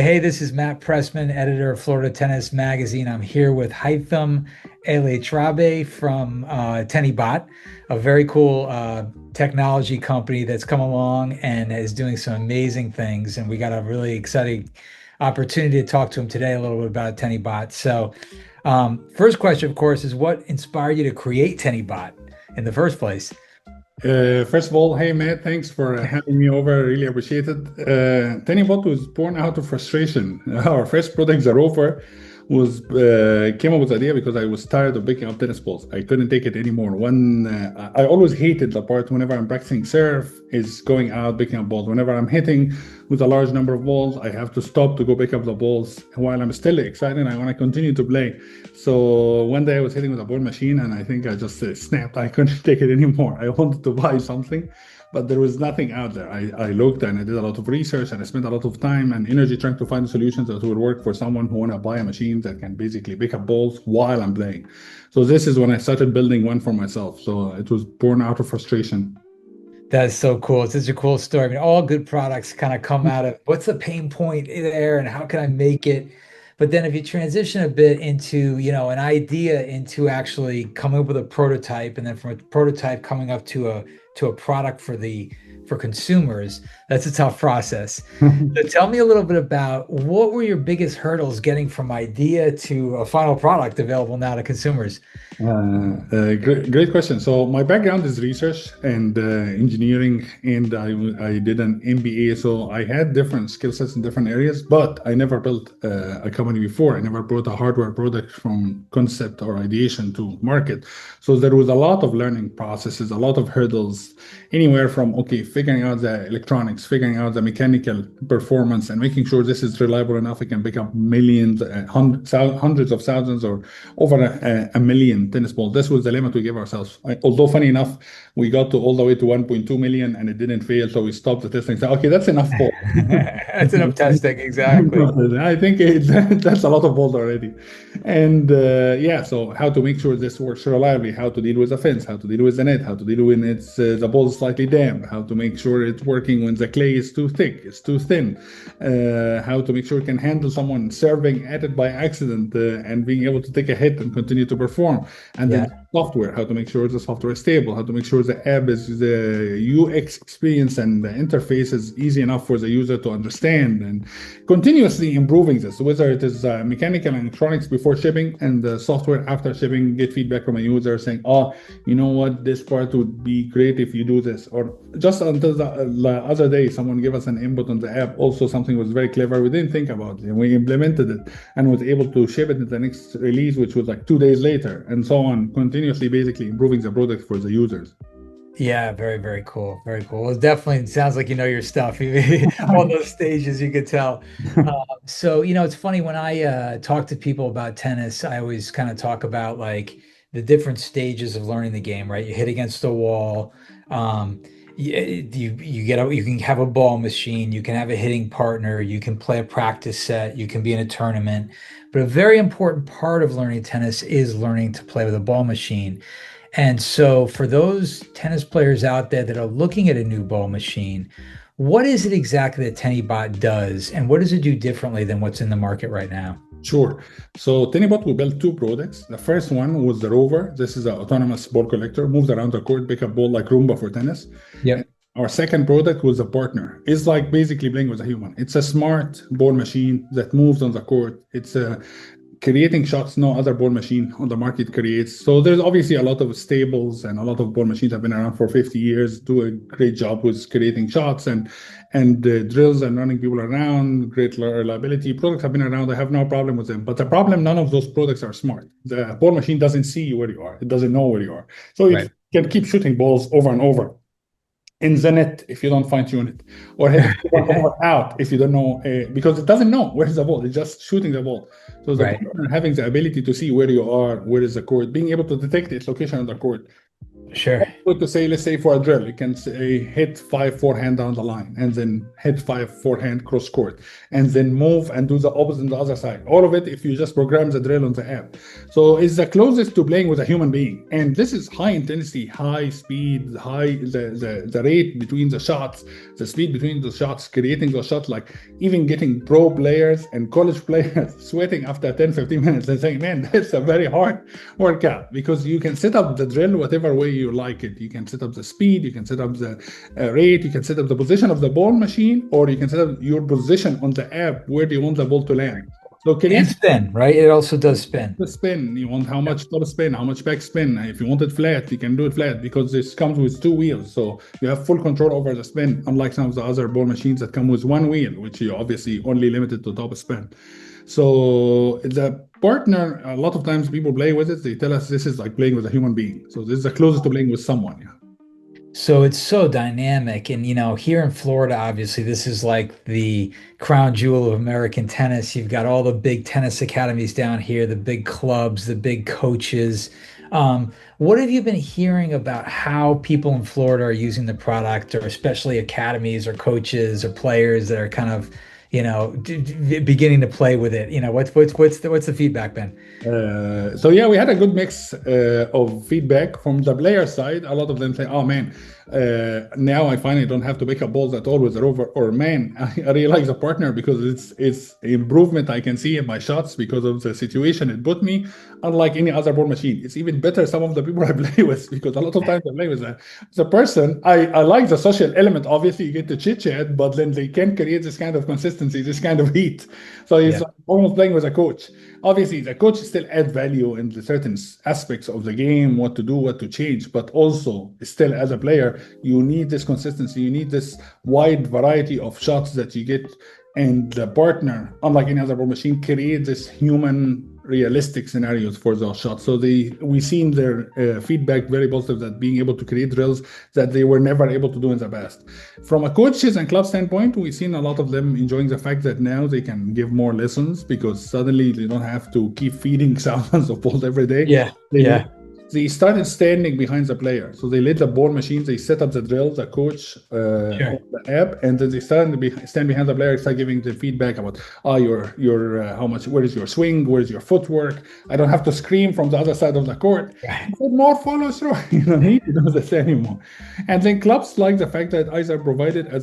Hey, this is Matt Pressman, editor of Florida Tennis Magazine. I'm here with Haitham Eletrabi from TenniBot, a very cool technology company that's come along and is doing some amazing things. And we got a really exciting opportunity to talk to him today a little bit about TenniBot. First question, of course, is what inspired you to create TenniBot in the first place? First of all, hey Matt, thanks for having me over. I really appreciate it. TenniBot was born out of frustration. Our first product, the Rover, was came up with the idea because I was tired of picking up tennis balls. I couldn't take it anymore. I always hated the part whenever I'm practicing serve is going out picking up balls. Whenever I'm hitting with a large number of balls, I have to stop to go pick up the balls. While I'm still excited, I want to continue to play. So one day I was hitting with a ball machine, and I think I just snapped. I couldn't take it anymore. I wanted to buy something, but there was nothing out there. I looked and I did a lot of research and I spent a lot of time and energy trying to find solutions that would work for someone who want to buy a machine that can basically pick up balls while I'm playing. So this is when I started building one for myself. So it was born out of frustration. That's so cool. It's such a cool story. I mean, all good products kind of come out of what's the pain point there and how can I make it? But then if you transition a bit into, an idea into actually coming up with a prototype and then from a prototype coming up to a product for consumers, that's a tough process. So tell me a little bit about what were your biggest hurdles getting from idea to a final product available now to consumers? Great question. So my background is research and engineering, and I did an MBA. So I had different skill sets in different areas, but I never built a company before. I never brought a hardware product from concept or ideation to market. So there was a lot of learning processes, a lot of hurdles, anywhere from, okay, figuring out the electronics, figuring out the mechanical performance, and making sure this is reliable enough. It can pick up millions, hundreds of thousands, or over a million tennis balls. This was the limit we gave ourselves. Although funny enough, we got to all the way to 1.2 million and it didn't fail. So we stopped the testing. So, okay, that's enough balls. That's enough testing, exactly. I think that's a lot of balls already. And yeah, so how to make sure this works reliably, how to deal with the fence, how to deal with the net, how to deal when the ball is slightly damp, how to make sure it's working when the clay is too thick, it's too thin, how to make sure it can handle someone serving at it by accident and being able to take a hit and continue to perform. And then software, how to make sure the software is stable, how to make sure the app is the UX experience and the interface is easy enough for the user to understand, and continuously improving this, whether it is mechanical and electronics before shipping and the software after shipping, get feedback from a user saying, oh, you know what, this part would be great if you do this. Or just until the other day, someone gave us an input on the app. Also, something was very clever. We didn't think about it. And we implemented it and was able to ship it in the next release, which was like 2 days later, and so on, continuously basically improving the product for the users. Yeah, very, very cool. Very cool. It definitely sounds like you know your stuff. On those stages, you could tell. It's funny when I talk to people about tennis, I always kind of talk about like the different stages of learning the game, right? You hit against the wall. You can have a ball machine, you can have a hitting partner, you can play a practice set, you can be in a tournament. But a very important part of learning tennis is learning to play with a ball machine. And so, for those tennis players out there that are looking at a new ball machine, what is it exactly that TenniBot does, and what does it do differently than what's in the market right now? Sure. So TenniBot, we built two products. The first one was the Rover. This is an autonomous ball collector, moves around the court, pick up ball like Roomba for tennis. Yep. Our second product was a partner. It's like basically playing with a human. It's a smart ball machine that moves on the court. It's creating shots no other ball machine on the market creates. So there's obviously a lot of stables and a lot of ball machines have been around for 50 years, do a great job with creating shots and drills and running people around, great reliability. Products have been around. I have no problem with them. But the problem, none of those products are smart. The ball machine doesn't see where you are. It doesn't know where you are. So it can keep shooting balls over and over in the net if you don't fine tune it, or hit it out if you don't know, because it doesn't know where's the ball. It's just shooting the ball. So the partner having the ability to see where you are, where is the court, being able to detect its location on the court, Sure. Good to say, let's say for a drill, you can say hit five forehand down the line, and then hit five forehand cross court, and then move and do the opposite on the other side. All of it, if you just program the drill on the app. So it's the closest to playing with a human being. And this is high intensity, high speed, the rate between the shots, the speed between the shots, creating the shot, like even getting pro players and college players sweating after 10, 15 minutes and saying, man, that's a very hard workout, because you can set up the drill whatever way you like it. You can set up the speed, you can set up the rate, you can set up the position of the ball machine, or you can set up your position on the app. Where do you want the ball to land? So And create spin, right? It also does spin. the spin. You want how much top spin, how much back spin. If you want it flat, you can do it flat, because this comes with two wheels. So you have full control over the spin, unlike some of the other ball machines that come with one wheel, which you obviously only limited to top spin. So the partner, a lot of times people play with it. They tell us this is like playing with a human being. So this is the closest to playing with someone. Yeah. So it's so dynamic. And, here in Florida, obviously, this is like the crown jewel of American tennis. You've got all the big tennis academies down here, the big clubs, the big coaches. What have you been hearing about how people in Florida are using the product, or especially academies or coaches or players that are kind of, beginning to play with it? What's the feedback been? So yeah, we had a good mix of feedback from the player side. A lot of them say, "Oh man, now I finally don't have to pick up balls at all with the Rover." Or man, I really like the partner because it's improvement I can see in my shots because of the situation it put me. Unlike any other ball machine, it's even better. Some of the people I play with, because a lot of times I play with the person. I like the social element. Obviously, you get to chit chat, but then they can create this kind of consistency, this kind of heat. So it's Yeah. like almost playing with a coach. Obviously, the coach still add value in the certain aspects of the game, what to do, what to change, but also still as a player, you need this consistency. You need this wide variety of shots that you get, and the partner, unlike any other ball machine, create this human realistic scenarios for those shots. So we seen their feedback very positive, that being able to create drills that they were never able to do in the past. From a coaches and club standpoint, we've seen a lot of them enjoying the fact that now they can give more lessons, because suddenly they don't have to keep feeding thousands of balls every day. Yeah. They Yeah. they started standing behind the player. So they let the ball machines, they set up the drill, the coach Sure. on the app, and then they stand behind the player, start giving the feedback about, your how much, where is your swing, where is your footwork. I don't have to scream from the other side of the court. Right. More follow through. You don't need to do this anymore. And then clubs like the fact that either provided as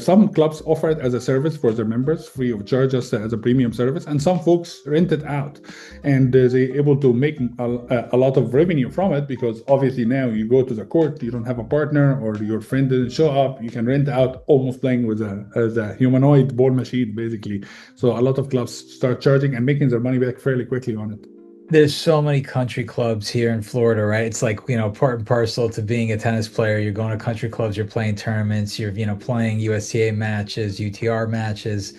some clubs offer it as a service for their members, free of charge, just as a premium service, and some folks rent it out, and they able to make a lot of revenue from it, because obviously now you go to the court, you don't have a partner or your friend didn't show up, you can rent out, almost playing with a humanoid ball machine basically. So a lot of clubs start charging and making their money back fairly quickly on it. There's so many country clubs here in Florida, right? It's like, part and parcel to being a tennis player. You're going to country clubs, you're playing tournaments, you're, playing USTA matches, UTR matches,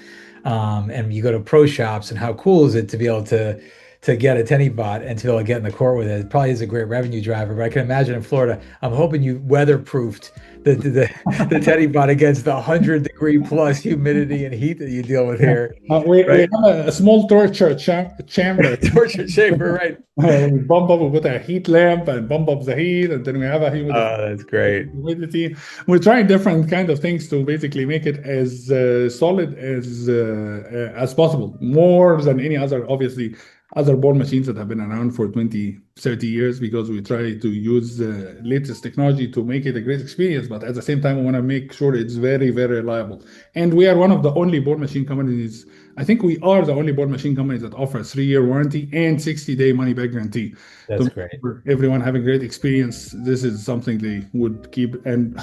and you go to pro shops. And how cool is it to be able to get a TenniBot and to be able to get in the court with it? It probably is a great revenue driver. But I can imagine in Florida, I'm hoping you weatherproofed the TenniBot against the 100-degree plus humidity and heat that you deal with Yeah. here, We right? have a small torture chamber. Torture chamber, right? We put a heat lamp and bump up the heat, and then we have a humidifier. Oh, that's great. Humidity. We're trying different kind of things to basically make it as solid as possible, more than any other, obviously, other ball machines that have been around for 20, 30 years, because we try to use the latest technology to make it a great experience. But at the same time, we want to make sure it's very, very reliable. And we are one of the only ball machine companies. I think we are the only ball machine company that offers 3-year warranty and 60-day money back guarantee to That's make great. sure everyone having great experience. This is something they would keep, and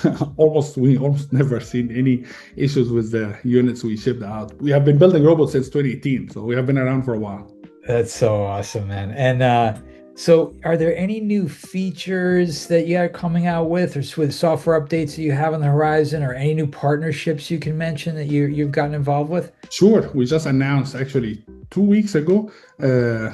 we almost never seen any issues with the units we shipped out. We have been building robots since 2018, so we have been around for a while. That's so awesome, man. And so are there any new features that you are coming out with, or with software updates that you have on the horizon, or any new partnerships you can mention that you've gotten involved with? Sure. We just announced actually 2 weeks ago,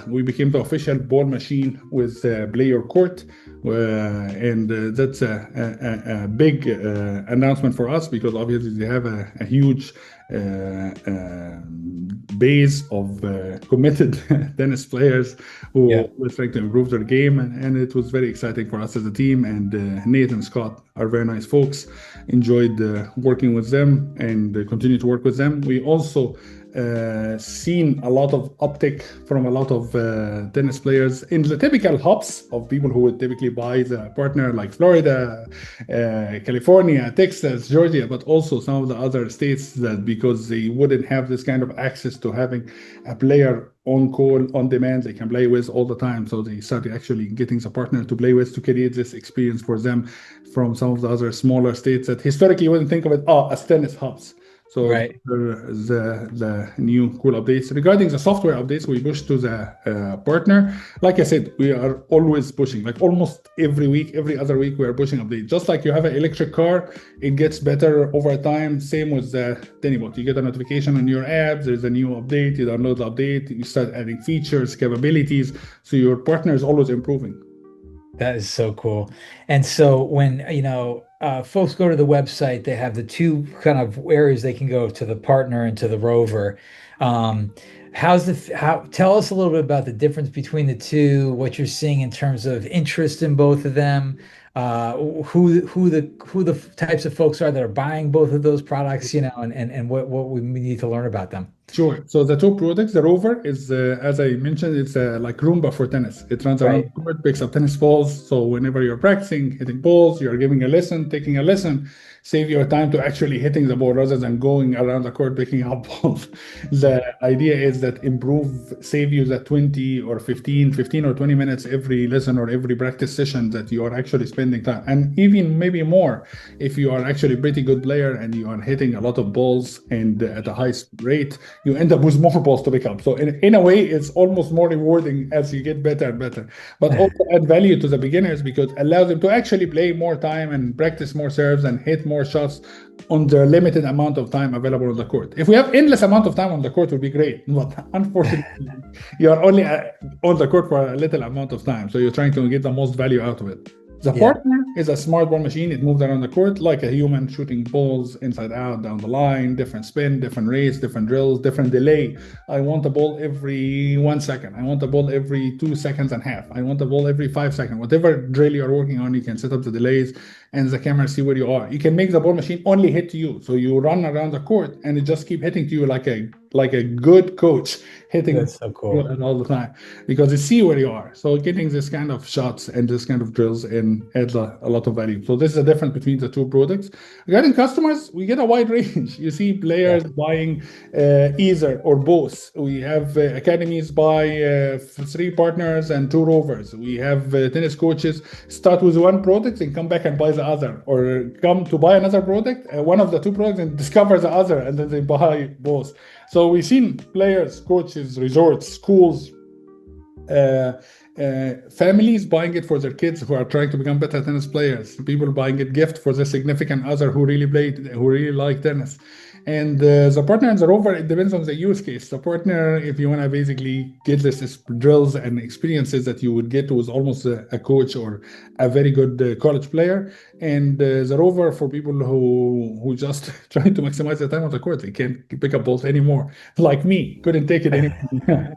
we became the official ball machine with Play Your Court. And that's a big announcement for us, because obviously they have a huge base of committed tennis players Yeah. who were trying to improve their game, and it was very exciting for us as a team. And Nate and Scott are very nice folks. Enjoyed working with them and continue to work with them. We also seen a lot of uptick from a lot of tennis players in the typical hubs of people who would typically buy the partner, like Florida, California, Texas, Georgia, but also some of the other states, that because they wouldn't have this kind of access to having a player on call, on demand, they can play with all the time. So they started actually getting the partner to play with to create this experience for them from some of the other smaller states that historically you wouldn't think of it as tennis hubs. So Right. the new cool updates. Regarding the software updates, we push to the partner. Like I said, we are always pushing. Like almost every week, every other week, we are pushing updates. Just like you have an electric car, it gets better over time. Same with the TenniBot. You get a notification on your app. There's a new update. You download the update. You start adding features, capabilities. So your partner is always improving. That is so cool. And so when, folks go to the website, they have the two kind of areas they can go to the partner and to the rover. Um, tell us a little bit about the difference between the two, what you're seeing in terms of interest in both of them, who the types of folks are that are buying both of those products, and what we need to learn about them. Sure. So the two products, the Rover is, as I mentioned, it's like Roomba for tennis. It runs around Right. the court, picks up tennis balls. So whenever you're practicing hitting balls, you're giving a lesson, taking a lesson, save your time to actually hitting the ball rather than going around the court picking up balls. Yeah. The idea is that save you the 20 or 15 or 20 minutes every lesson or every practice session that you are actually spending time. And even maybe more if you are actually a pretty good player and you are hitting a lot of balls and at a high rate, you end up with more balls to pick up. So in a way, it's almost more rewarding as you get better and better, but also add value to the beginners because it allows them to actually play more time and practice more serves and hit more shots on the limited amount of time available on the court. If we have endless amount of time on the court, would be great. But unfortunately, you are only on the court for a little amount of time. So you're trying to get the most value out of it. The Yeah. partner is a smart ball machine. It moves around the court like a human, shooting balls inside out, down the line, different spin, different rates, different drills, different delay. I want a ball every 1 second. I want a ball every 2 seconds and a half. I want a ball every 5 seconds. Whatever drill you're working on, you can set up the delays and the camera see where you are. You can make the ball machine only hit to you. So you run around the court and it just keep hitting to you like a good coach hitting That's so cool. all the time because it see where you are. So getting this kind of shots and this kind of drills in adds a lot of value. So this is the difference between the two products. Regarding customers, we get a wide range. You see Yeah. players buying either or both. We have academies buy 3 partners and 2 rovers. We have tennis coaches start with one product and come back and buy the other, or come to buy another product, one of the 2 products, and discover the other, and then they buy both. So we've seen players, coaches, resorts, schools, families buying it for their kids who are trying to become better tennis players. People buying it gift for their significant other who really like tennis. And the partner and the rover, it depends on the use case. The partner, if you want to basically get this drills and experiences that you would get with almost a coach or a very good college player, and the rover for people who just try to maximize the time on the court. They can't pick up balls anymore. Like me, couldn't take it anymore.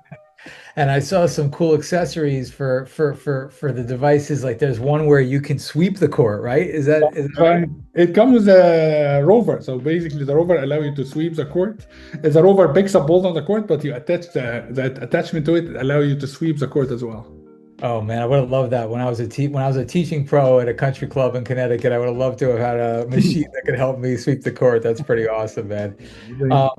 And I saw some cool accessories for the devices. Like there's one where you can sweep the court, right? Is that right? Right. It comes with a rover. So basically, the rover allow you to sweep the court. The rover picks up balls on the court, but you attach that attachment to it, allow you to sweep the court as well. Oh man, I would have loved that when I was a teaching pro at a country club in Connecticut. I would have loved to have had a machine that could help me sweep the court. That's pretty awesome, man.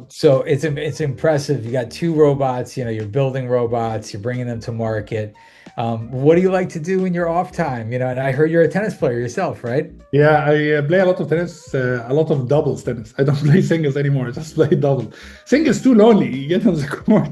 So it's impressive. You got 2 robots. You're building robots. You're bringing them to market. What do you like to do in your off time? And I heard you're a tennis player yourself, right? Yeah, I play a lot of tennis, a lot of doubles tennis. I don't play singles anymore. I just play doubles. Singles too lonely. You get on the court,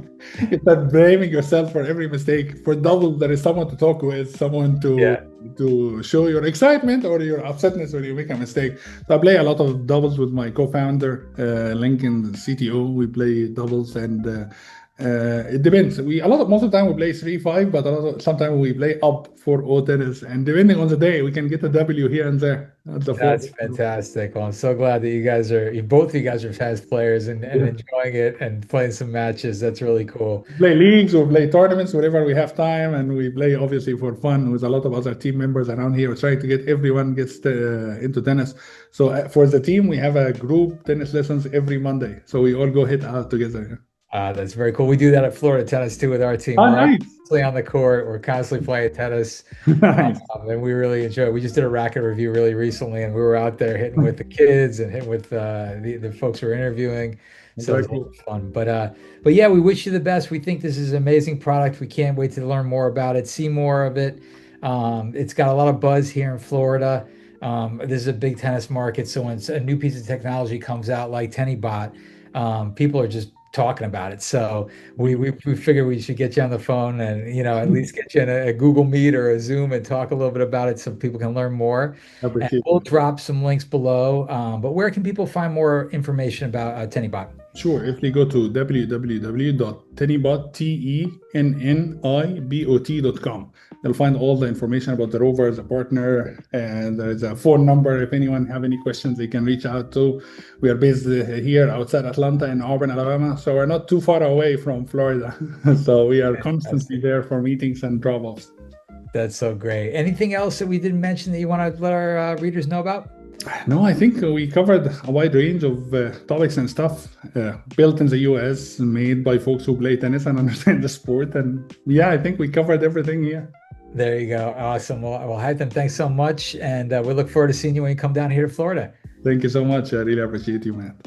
you start blaming yourself for every mistake. For doubles, there is someone to talk with, someone Yeah. to show your excitement or your upsetness when you make a mistake. So I play a lot of doubles with my co-founder, Lincoln, the CTO. We play doubles, and It depends. Most of the time we play 3-5, but sometimes we play up 4-0 tennis, and depending on the day, we can get a W here and there at the 4. That's fantastic. Well, I'm so glad that both of you guys are fast players and Yeah. enjoying it and playing some matches. That's really cool. Play leagues or play tournaments whenever we have time, and we play obviously for fun with a lot of other team members around here. We're trying to get everyone gets into tennis. So for the team, we have a group tennis lessons every Monday. So we all go hit out together. That's very cool. We do that at Florida Tennis too with our team. Oh, We're always nice. constantly on the court. We're constantly playing tennis. Nice. And we really enjoy it. We just did a racket review really recently, and we were out there hitting with the kids and hitting with the folks we were interviewing. So it Very was a lot cool. of fun. But yeah, we wish you the best. We think this is an amazing product. We can't wait to learn more about it, see more of it. It's got a lot of buzz here in Florida. This is a big tennis market, so when a new piece of technology comes out like TenniBot, people are just talking about it. So we figured we should get you on the phone and at least get you in a Google Meet or a Zoom and talk a little bit about it so people can learn more. And Appreciate we'll it. drop some links below. But where can people find more information about TenniBot? Sure. If we go to www.tennibot.com, they'll find all the information about the Rover, the partner, and there's a phone number. If anyone have any questions, they can reach out to. We are based here outside Atlanta in Auburn, Alabama, so we're not too far away from Florida. So we are constantly there for meetings and drop-offs. That's so great. Anything else that we didn't mention that you want to let our readers know about? No, I think we covered a wide range of topics and stuff built in the US, made by folks who play tennis and understand the sport. And yeah, I think we covered everything here. There you go. Awesome. Well, Haitham, thanks so much. And we look forward to seeing you when you come down here to Florida. Thank you so much. I really appreciate you, man.